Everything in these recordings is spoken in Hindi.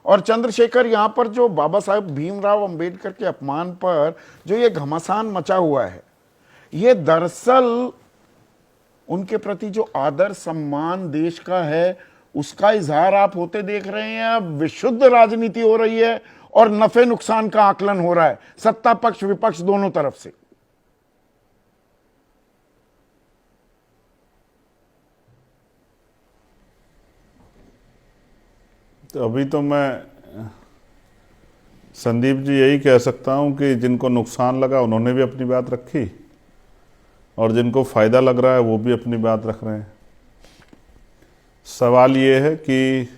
और चंद्रशेखर, यहां पर जो बाबा साहेब भीमराव अंबेडकर के अपमान पर जो ये घमासान मचा हुआ है, ये दरअसल उनके प्रति जो आदर सम्मान देश का है उसका इजहार आप होते देख रहे हैं। अब विशुद्ध राजनीति हो रही है और नफे नुकसान का आकलन हो रहा है सत्ता पक्ष विपक्ष दोनों तरफ से। तो अभी तो मैं संदीप जी यही कह सकता हूं कि जिनको नुकसान लगा उन्होंने भी अपनी बात रखी और जिनको फायदा लग रहा है वो भी अपनी बात रख रहे हैं। सवाल ये है कि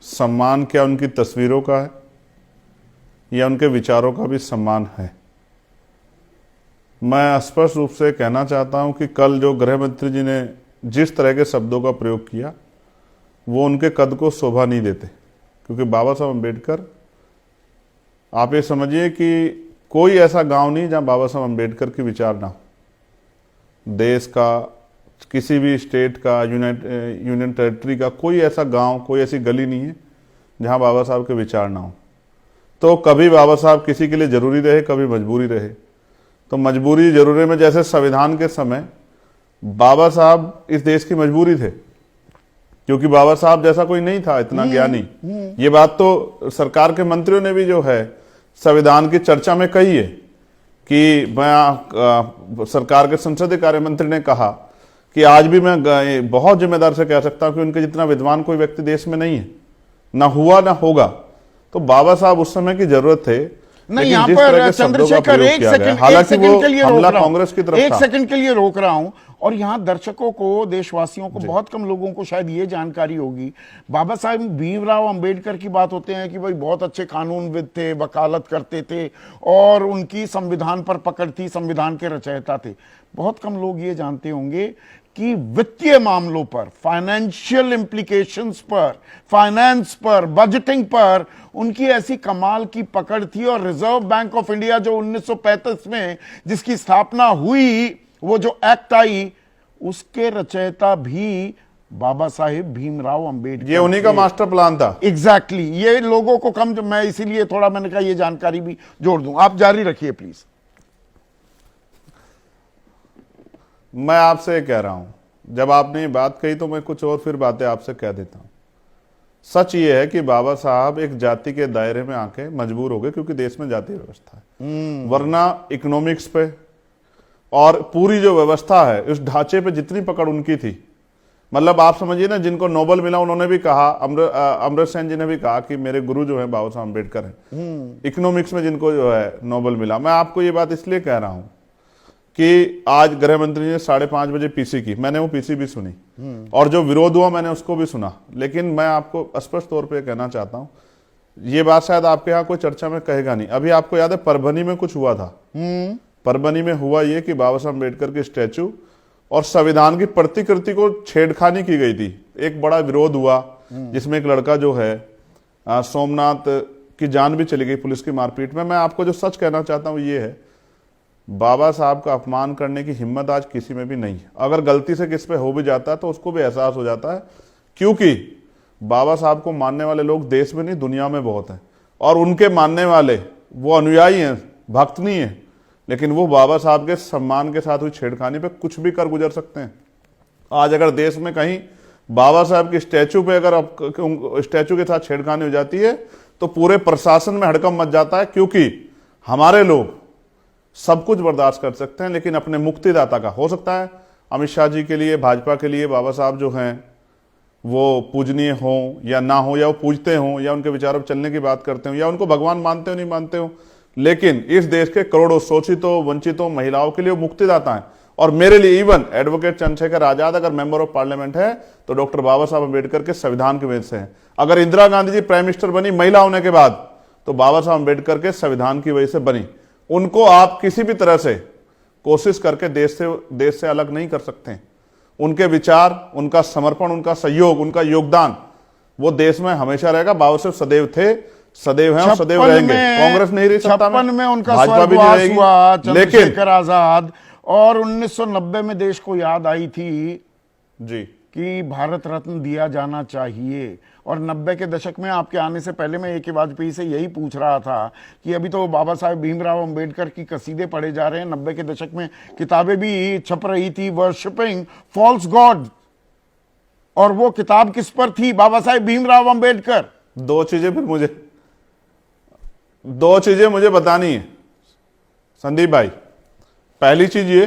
सम्मान क्या उनकी तस्वीरों का है या उनके विचारों का भी सम्मान है। मैं स्पष्ट रूप से कहना चाहता हूं कि कल जो गृह मंत्री जी ने जिस तरह के शब्दों का प्रयोग किया वो उनके कद को शोभा नहीं देते, क्योंकि बाबा साहब अम्बेडकर, आप ये समझिए कि कोई ऐसा गांव नहीं जहां बाबा साहब अम्बेडकर के विचार ना हो। देश का, किसी भी स्टेट का, यूनियन टेरिटरी का कोई ऐसा गांव, कोई ऐसी गली नहीं है जहां बाबा साहब के विचार ना हो। तो कभी बाबा साहब किसी के लिए जरूरी रहे, कभी मजबूरी रहे। तो मजबूरी जरूरी में, जैसे संविधान के समय बाबा साहब इस देश की मजबूरी थे, क्योंकि बाबा साहब जैसा कोई नहीं था इतना ज्ञानी। ये बात तो सरकार के मंत्रियों ने भी जो है संविधान की चर्चा में कही है कि मैं सरकार के संसदीय कार्य मंत्री ने कहा कि आज भी मैं बहुत जिम्मेदार से कह सकता हूं कि उनके जितना विद्वान कोई व्यक्ति देश में नहीं है, ना हुआ ना होगा। तो बाबा साहब उस समय की जरूरत थे। नहीं, यहाँ पर चंद्रशेखर एक सेकंड के लिए हमला कांग्रेस की तरफ था। एक सेकंड के लिए रोक रहा हूं। और यहां दर्शकों को, देशवासियों को, बहुत कम लोगों को शायद ये जानकारी होगी, बाबा साहब भीमराव अंबेडकर की बात होते हैं कि भाई बहुत अच्छे कानूनविद थे, वकालत करते थे और उनकी संविधान पर पकड़ थी, संविधान के रचयिता थे। बहुत कम लोग ये जानते होंगे कि वित्तीय मामलों पर, फाइनेंशियल इंप्लीकेशंस पर, फाइनेंस पर, बजटिंग पर उनकी ऐसी कमाल की पकड़ थी। और रिजर्व बैंक ऑफ इंडिया जो 1935 में जिसकी स्थापना हुई, वो जो एक्ट आई, उसके रचयिता भी बाबा साहेब भीमराव अंबेडकर, ये उन्हीं का मास्टर प्लान था। एग्जैक्टली। ये लोगों को कम, मैं इसीलिए थोड़ा मैंने कहा ये जानकारी भी जोड़ दूं। आप जारी रखिए प्लीज। मैं आपसे कह रहा हूं, जब आपने ये बात कही तो मैं कुछ और फिर बातें आपसे कह देता हूं। सच ये है कि बाबा साहब एक जाति के दायरे में आके मजबूर हो गए, क्योंकि देश में जातीय व्यवस्था है। वरना इकोनॉमिक्स पे और पूरी जो व्यवस्था है, उस ढांचे पे जितनी पकड़ उनकी थी, मतलब आप समझिए ना, जिनको नोबेल मिला उन्होंने भी कहा, अमर्त्य सेन जी ने भी कहा कि मेरे गुरु जो है बाबा साहब अम्बेडकर हैं। इकोनॉमिक्स में जिनको जो है नोबेल मिला। मैं आपको ये बात इसलिए कह रहा हूं कि आज गृह मंत्री ने 5:30 बजे पीसी की, मैंने वो पीसी भी सुनी और जो विरोध हुआ मैंने उसको भी सुना। लेकिन मैं आपको स्पष्ट तौर पे कहना चाहता हूं, ये बात शायद आपके यहाँ कोई चर्चा में कहेगा नहीं। अभी आपको याद है परभनी में कुछ हुआ था। परभनी में हुआ ये कि बाबा साहब अम्बेडकर की स्टैचू और संविधान की प्रतिकृति को छेड़खानी की गई थी। एक बड़ा विरोध हुआ जिसमें एक लड़का जो है सोमनाथ की जान भी चली गई पुलिस की मारपीट में। मैं आपको जो सच कहना चाहता हूं ये है, बाबा साहब का अपमान करने की हिम्मत आज किसी में भी नहीं है। अगर गलती से किस पे हो भी जाता है तो उसको भी एहसास हो जाता है, क्योंकि बाबा साहब को मानने वाले लोग देश में नहीं दुनिया में बहुत हैं। और उनके मानने वाले वो अनुयायी हैं, भक्त नहीं है, लेकिन वो बाबा साहब के सम्मान के साथ हुई छेड़खानी पे कुछ भी कर गुजर सकते हैं। आज अगर देश में कहीं बाबा साहब की स्टैचू पे अगर स्टैचू के साथ छेड़खानी हो जाती है तो पूरे प्रशासन में हड़कंप मच जाता है, क्योंकि हमारे लोग सब कुछ बर्दाश्त कर सकते हैं, लेकिन अपने मुक्तिदाता का, हो सकता है अमित शाह जी के लिए, भाजपा के लिए बाबा साहब जो हैं वो पूजनीय हो या ना हो, या वो पूजते हों या उनके विचारों पर चलने की बात करते हो, या उनको भगवान मानते हो नहीं मानते हो, लेकिन इस देश के करोड़ों शोषितों, वंचितों, महिलाओं के लिए वो मुक्तिदाता हैं। और मेरे लिए इवन एडवोकेट चंद्रशेखर आजाद अगर मेंबर ऑफ पार्लियामेंट है तो डॉक्टर बाबा साहब अम्बेडकर के संविधान की वजह से है। अगर इंदिरा गांधी जी प्राइम मिनिस्टर बनी महिला होने के बाद तो बाबा साहब अम्बेडकर के संविधान की वजह से बनी। उनको आप किसी भी तरह से कोशिश करके देश से अलग नहीं कर सकते। उनके विचार, उनका समर्पण, उनका सहयोग, उनका योगदान वो देश में हमेशा रहेगा। बाबा साहब सदैव थे, सदैव हैं और सदैव रहेंगे। कांग्रेस नहीं रही सत्ता में, उनका भाजपा भी नहीं रहेगी, लेकिन आजाद, और 1990 में देश को याद आई थी जी कि भारत रत्न दिया जाना चाहिए। और 90 के दशक में आपके आने से पहले मैं ए.के. वाजपेयी से यही पूछ रहा था कि अभी तो बाबा साहेब भीमराव अंबेडकर की कसीदे पढ़े जा रहे हैं, 90 के दशक में किताबें भी छप रही थी, वर्शिपिंग फॉल्स गॉड, और वो किताब किस पर थी? बाबा साहेब भीमराव अंबेडकर। दो चीजें मुझे बतानी है संदीप भाई। पहली चीज ये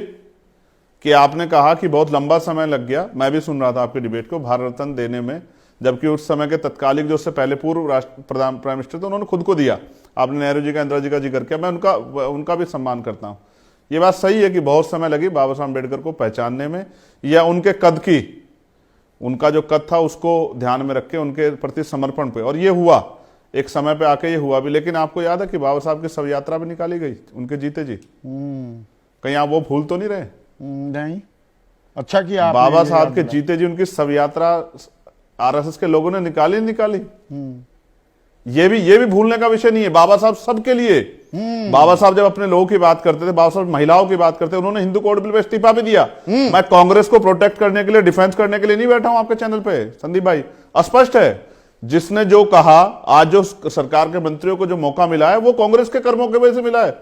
कि आपने कहा कि बहुत लंबा समय लग गया, मैं भी सुन रहा था आपके डिबेट को, भारत रत्न देने में, जबकि उस समय के तत्कालिक जो उससे पहले पूर्व प्राइम मिनिस्टर थे उन्होंने खुद को दिया। आपने नेहरू जी का, इंदिरा जी का जिक्र किया, मैं उनका भी सम्मान करता हूं। ये बात सही है कि बहुत समय लगी बाबा साहब अम्बेडकर को पहचानने में, या उनके कद की, उनका जो कद था उसको ध्यान में रख के उनके प्रति समर्पण पे, और ये हुआ एक समय पे आके, ये हुआ भी। लेकिन आपको याद है कि बाबा साहब की शव यात्रा भी निकाली गई उनके जीते जी। कहीं आप वो भूल तो नहीं रहे? नहीं, अच्छा किया आपने बाबा ये साहब याद के दिलाया। जीते जी उनकी शव यात्रा आरएसएस के लोगों ने निकाली। ये भी भूलने का विषय नहीं है। बाबा साहब सबके लिए, बाबा साहब जब अपने लोगों की बात करते थे, बाबा साहब महिलाओं की बात करते थे, उन्होंने हिंदू कोड बिल पे इस्तीफा भी दिया। मैं कांग्रेस को प्रोटेक्ट करने के लिए, डिफेंस करने के लिए नहीं बैठा हूं आपके चैनल पे संदीप भाई। स्पष्ट है, जिसने जो कहा, आज जो सरकार के मंत्रियों को जो मौका मिला है वो कांग्रेस के कर्मों की वजह से मिला है।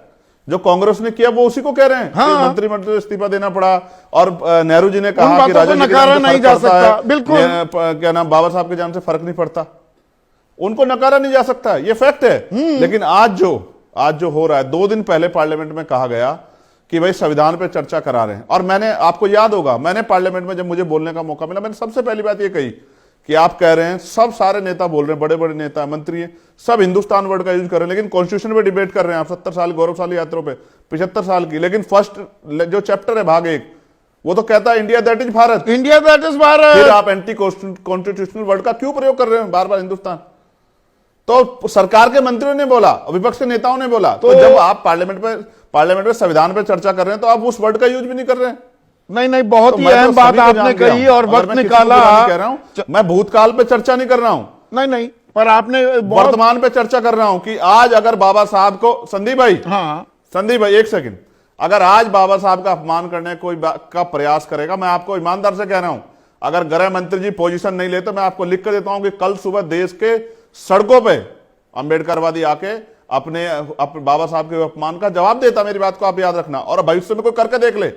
जो कांग्रेस ने किया वो उसी को कह रहे हैं। हाँ। मंत्रिमंडल से इस्तीफा देना पड़ा, और नेहरू जी ने कहा कि बातों को राजा जी के नकारा नाम से नहीं फर्क जा पड़ता सकता, है। बिल्कुल। क्या नाम, बाबा साहब के जान से फर्क नहीं पड़ता, उनको नकारा नहीं जा सकता, ये फैक्ट है। लेकिन आज जो हो रहा है, 2 दिन पहले पार्लियामेंट में कहा गया कि भाई संविधान पे चर्चा करा रहे हैं, और मैंने, आपको याद होगा, मैंने पार्लियामेंट में जब मुझे बोलने का मौका मिला, मैंने सबसे पहली बात ये कही कि आप कह रहे हैं, सब सारे नेता बोल रहे हैं, बड़े बड़े नेता, मंत्री हैं, सब हिंदुस्तान वर्ड का यूज कर रहे हैं, लेकिन कॉन्स्टिट्यूशन पे डिबेट कर रहे हैं आप 70 साल गौरवशाली यात्रा पे, 75 साल की। लेकिन फर्स्ट जो चैप्टर है भाग 1, वो तो कहता है India that is Bharat, India that is Bharat. फिर आप एंटी कॉन्स्टिट्यूशनल वर्ड का क्यों प्रयोग कर रहे हैं बार बार हिंदुस्तान? तो सरकार के मंत्रियों ने बोला, विपक्ष के नेताओं ने बोला, तो जब आप पार्लियामेंट में संविधान पर चर्चा कर रहे हैं तो आप उस वर्ड का यूज भी नहीं कर रहे हैं। नहीं, बहुत ही मैं अहम तो बात सभी को आपने जान गया कही हूं। और अगर वक्त मैं किसी को निकाला। बुरा नहीं कह रहा हूं, मैं भूतकाल पे चर्चा नहीं कर रहा हूं, नहीं, पर आपने वर्तमान पे चर्चा कर रहा हूं कि आज अगर बाबा साहब को, संदीप भाई एक सेकंड, अगर आज बाबा साहब का अपमान करने कोई का प्रयास करेगा, मैं आपको ईमानदार से कह रहा हूं, अगर गृह मंत्री जी पोजीशन नहीं लेते, मैं आपको लिख कर देता हूं कि कल सुबह देश के सड़कों पे अंबेडकरवादी आके अपने बाबा साहब के अपमान का जवाब देता। मेरी बात को आप याद रखना, और भविष्य में कोई करके देख ले,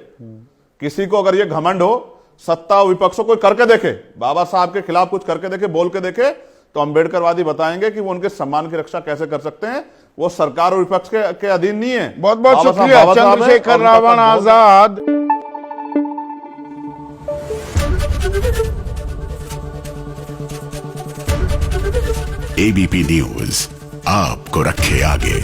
किसी को अगर ये घमंड हो, सत्ता और विपक्ष को कोई करके देखे, बाबा साहब के खिलाफ कुछ करके देखे, बोल के देखे, तो अंबेडकरवादी बताएंगे कि वो उनके सम्मान की रक्षा कैसे कर सकते हैं। वो सरकार और विपक्ष के अधीन नहीं है। बहुत बहुत शुक्रिया चंद्रशेखर रावण आजाद। एबीपी न्यूज आपको रखे आगे।